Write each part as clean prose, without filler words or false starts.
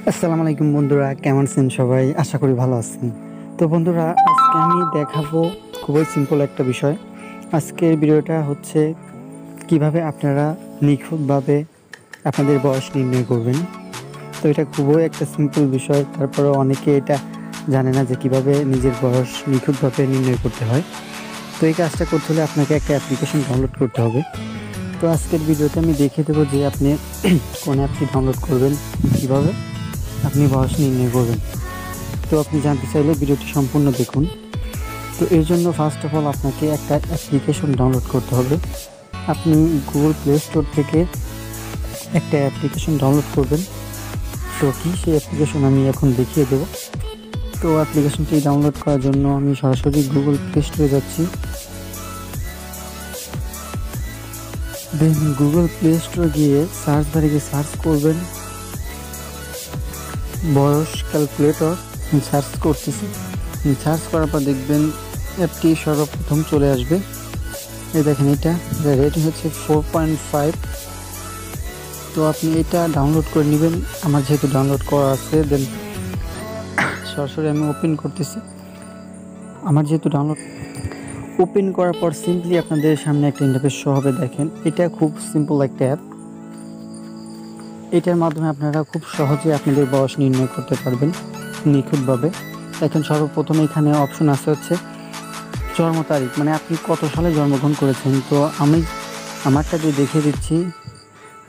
আসসালামু আলাইকুম বন্ধুরা, কেমন আছেন সবাই? আশা করি ভালো আছেন। তো বন্ধুরা, আজকে আমি দেখাবো খুবই সিম্পল একটা বিষয়। আজকের ভিডিওটা হচ্ছে কিভাবে আপনারা নিখুঁতভাবে আপনাদের বয়স নির্ণয় করবেন। তো এটা খুবই একটা সিম্পল বিষয়, তারপরে অনেকে এটা জানে না যে কিভাবে নিজের বয়স নিখুঁতভাবে নির্ণয় করতে হয়। তো এই কাজটা করতে হলে আপনাকে একটা অ্যাপ্লিকেশন ডাউনলোড করতে হবে। তো আজকের ভিডিওতে আমি দেখিয়ে দেবো যে আপনি কোন অ্যাপটি ডাউনলোড করবেন, কীভাবে আপনি বয়স নির্ণয় করবেন। তো আপনি জানতে চাইলে ভিডিওটি সম্পূর্ণ দেখুন। তো এর জন্য ফার্স্ট অফ অল আপনাকে একটা অ্যাপ্লিকেশন ডাউনলোড করতে হবে। আপনি গুগল প্লে স্টোর থেকে একটা অ্যাপ্লিকেশন ডাউনলোড করবেন। তো কি সেই অ্যাপ্লিকেশন আমি এখন দেখিয়ে দেবো। তো অ্যাপ্লিকেশনটি ডাউনলোড করার জন্য আমি সরাসরি গুগল প্লে স্টোরে যাচ্ছি। দেন গুগল প্লে স্টোরে গিয়ে সার্চ বারে গিয়ে সার্চ করবেন বয়স ক্যালকুলেটর। সার্চ করতেছি, সার্চ করার পর দেখবেন অ্যাপটি সর্বপ্রথম চলে আসবে। এই দেখেন, এটা রেটিং হচ্ছে 4.5। তো আপনি এটা ডাউনলোড করে নেবেন। আমার যেহেতু ডাউনলোড করা আছে, দেন সরাসরি আমি ওপেন করতেছি। আমার যেহেতু ডাউনলোড ওপেন করার পর সিম্পলি আপনাদের সামনে একটা ইন্টারফেস শো হবে। দেখেন, এটা খুব সিম্পল একটা অ্যাপ। এটার মাধ্যমে আপনারা খুব সহজে আপনাদের বয়স নির্ণয় করতে পারবেন নিখুঁতভাবে। এখন সর্বপ্রথম এখানে অপশন আছে হচ্ছে জন্ম তারিখ, মানে আপনি কত সালে জন্মগ্রহণ করেছেন। তো আমি আমারটা দিয়ে দেখিয়ে দিচ্ছি।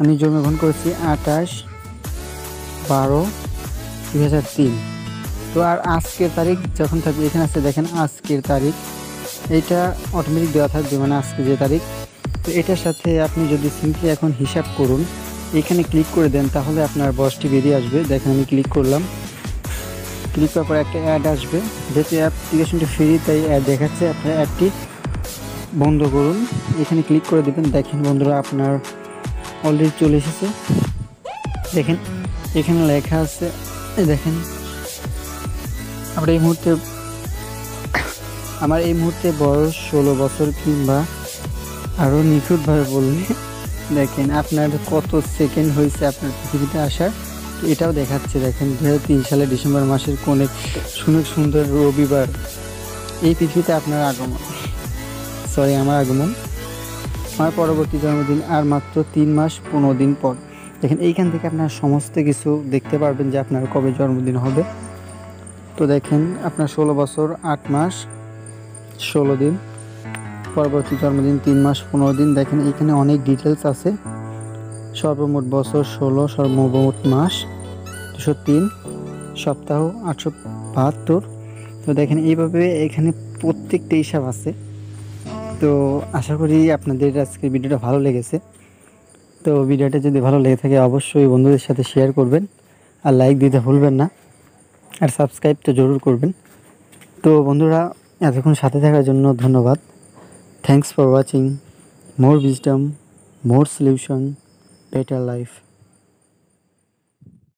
আমি জন্মগ্রহণ করেছি 28/12/2003। তো আর আজকের তারিখ যখন থাকবে এখানে আছে, দেখেন আজকের তারিখ, এটা অটোমেটিক দেওয়া থাকবে, মানে আজকে যে তারিখ। তো এটার সাথে আপনি যদি সিম্পলি এখন হিসাব করুন, এখানে ক্লিক করে দেন, তাহলে আপনার বয়সটি বেরিয়ে আসবে। দেখেন আমি ক্লিক করলাম, ক্লিক করার পর একটা অ্যাড আসবে। যেহেতু অ্যাপ্লিকেশনটি ফ্রি তাই অ্যাড দেখাচ্ছে, আপনার অ্যাপটি বন্ধ করুন। এখানে ক্লিক করে দেবেন। দেখেন বন্ধুরা, আপনার অলরেডি চলে এসেছে। দেখেন এখানে লেখা আছে, দেখেন আমার এই মুহূর্তে বয়স 16 বছর, কিংবা আরও নিখুঁতভাবে বললে দেখেন আপনার কত সেকেন্ড হয়েছে আপনার পৃথিবীতে আসার। তো এটাও দেখাচ্ছে। দেখেন 2003 সালে ডিসেম্বর মাসের কোন এক সুন্দর রবিবার এই পৃথিবীতে আপনার আগমন, আমার আগমন। আমার পরবর্তী জন্মদিন আর মাত্র 3 মাস 15 দিন পর। দেখেন এইখান থেকে আপনার সমস্ত কিছু দেখতে পারবেন যে আপনার কবে জন্মদিন হবে। তো দেখেন আপনার 16 বছর 8 মাস 16 দিন, পরবর্তী জন্মদিন 3 মাস 15 দিন। দেখেন এখানে অনেক ডিটেলস আছে। সর্বমোট বছর 16, সর্বমোট মাস 203, সপ্তাহ 872। তো দেখেন এইভাবে এখানে প্রত্যেকটা হিসাব আছে। তো আশা করি আপনাদের আজকের ভিডিওটা ভালো লেগেছে। তো ভিডিওটা যদি ভালো লেগে থাকে অবশ্যই বন্ধুদের সাথে শেয়ার করবেন, আর লাইক দিতে ভুলবেন না, আর সাবস্ক্রাইব তো জরুর করবেন। তো বন্ধুরা, এতক্ষণ সাথে থাকার জন্য ধন্যবাদ। Thanks for watching. More wisdom, more solution, better life.